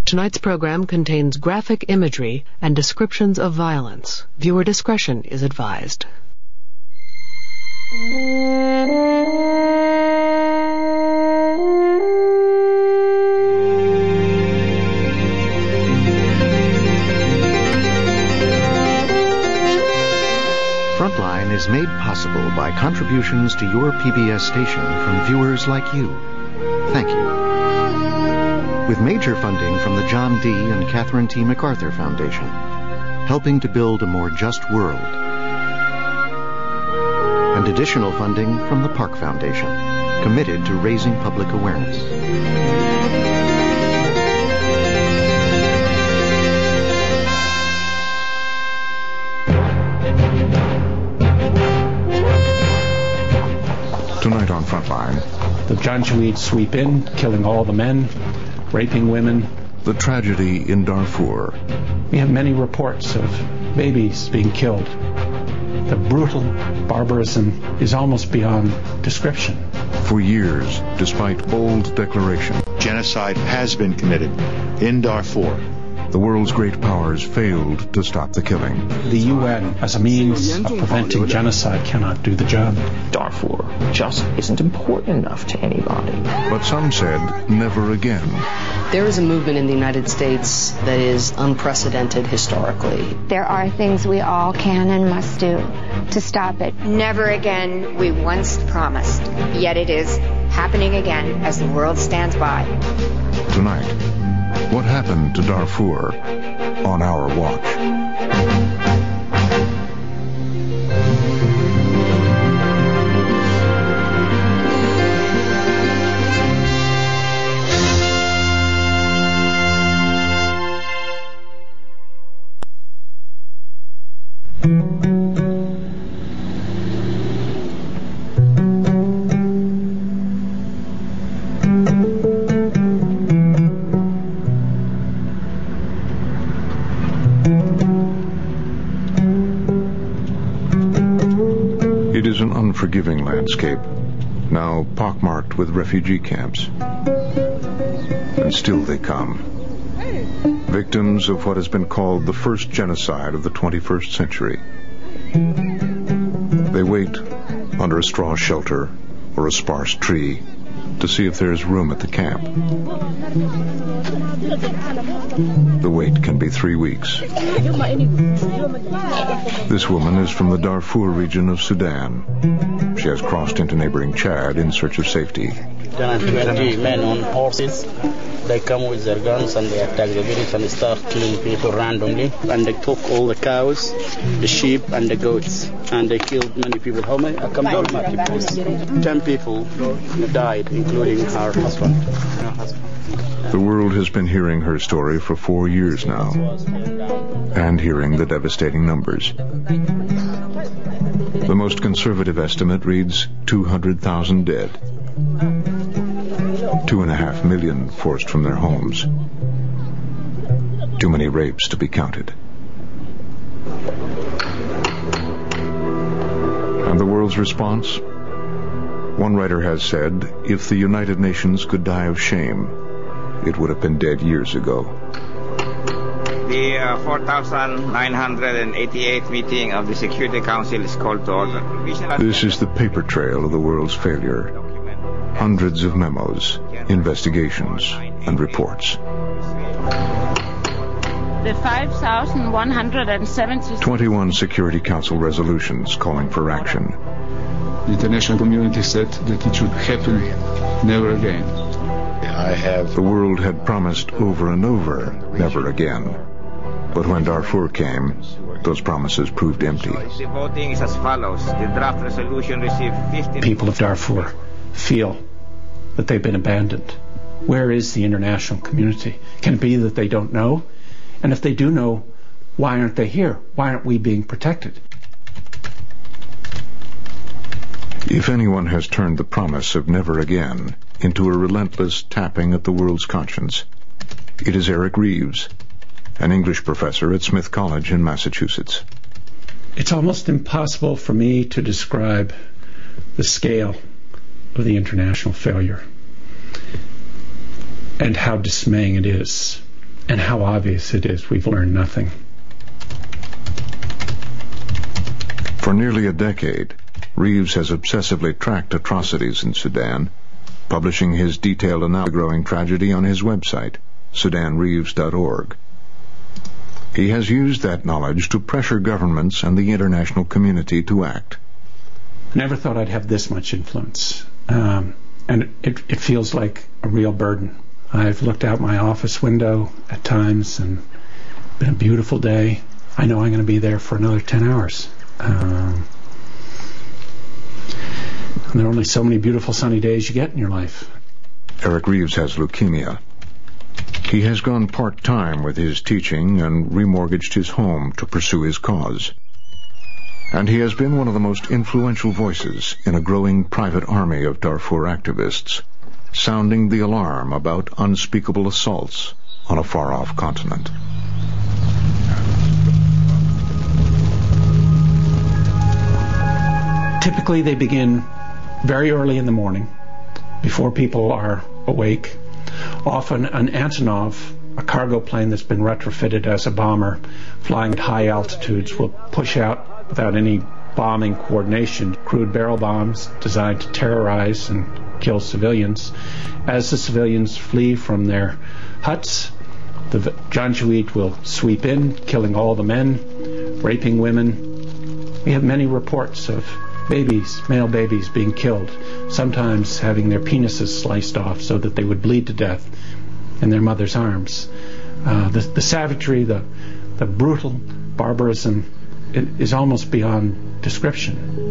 Tonight's program contains graphic imagery and descriptions of violence. Viewer discretion is advised. Frontline is made possible by contributions to your PBS station from viewers like you. Thank you. With major funding from the John D. and Catherine T. MacArthur Foundation, helping to build a more just world. And additional funding from the Park Foundation, committed to raising public awareness. Tonight on Frontline, the Janjaweed sweep in, killing all the men, raping women. The tragedy in Darfur. We have many reports of babies being killed. The brutal barbarism is almost beyond description. For years, despite bold declaration, genocide has been committed in Darfur. The world's great powers failed to stop the killing. The UN, as a means of preventing genocide, cannot do the job. Darfur just isn't important enough to anybody. But some said, never again. There is a movement in the United States that is unprecedented historically. There are things we all can and must do to stop it. Never again, we once promised. Yet it is happening again as the world stands by. Tonight, what happened to Darfur on our watch? It is an unforgiving landscape, now pockmarked with refugee camps. And still they come. Victims of what has been called the first genocide of the 21st century. They wait under a straw shelter or a sparse tree to see if there is room at the camp. The wait can be 3 weeks. This woman is from the Darfur region of Sudan. She has crossed into neighboring Chad in search of safety. 20 men on horses. They come with their guns and they attack the village and they start killing people randomly. And they took all the cows, the sheep and the goats. And they killed many people. How many? 10 people died, including her husband. The world has been hearing her story for 4 years now, and hearing the devastating numbers. The most conservative estimate reads 200,000 dead, 2.5 million forced from their homes, too many rapes to be counted. And the world's response? One writer has said, if the United Nations could die of shame, it would have been dead years ago. The 4,988th meeting of the Security Council is called to order. This is the paper trail of the world's failure. Hundreds of memos, investigations, and reports. The 5,170... 21 Security Council resolutions calling for action. The international community said that it should happen never again. The world had promised over and over, never again. But when Darfur came, those promises proved empty. The voting is as follows. The draft resolution received 50... People of Darfur feel that they've been abandoned. Where is the international community? Can it be that they don't know? And if they do know, why aren't they here? Why aren't we being protected? If anyone has turned the promise of never again into a relentless tapping at the world's conscience, it is Eric Reeves, an English professor at Smith College in Massachusetts. It's almost impossible for me to describe the scale of the international failure and how dismaying it is. and how obvious it is we've learned nothing. For nearly a decade, Reeves has obsessively tracked atrocities in Sudan, publishing his detailed analysis of the growing tragedy on his website, sudanreeves.org. He has used that knowledge to pressure governments and the international community to act. I never thought I'd have this much influence, and it feels like a real burden. I've looked out my office window at times, and it's been a beautiful day. I know I'm going to be there for another 10 hours. And there are only so many beautiful sunny days you get in your life. Eric Reeves has leukemia. He has gone part-time with his teaching and remortgaged his home to pursue his cause. And he has been one of the most influential voices in a growing private army of Darfur activists, sounding the alarm about unspeakable assaults on a far-off continent. Typically they begin very early in the morning, before people are awake. Often an Antonov, a cargo plane that's been retrofitted as a bomber, flying at high altitudes, will push out without any bombing coordination crude barrel bombs designed to terrorize and kill civilians. As the civilians flee from their huts, the Janjaweed will sweep in, killing all the men, raping women. We have many reports of babies, male babies, being killed, sometimes having their penises sliced off so that they would bleed to death in their mother's arms. The savagery, the brutal barbarism, it is almost beyond description.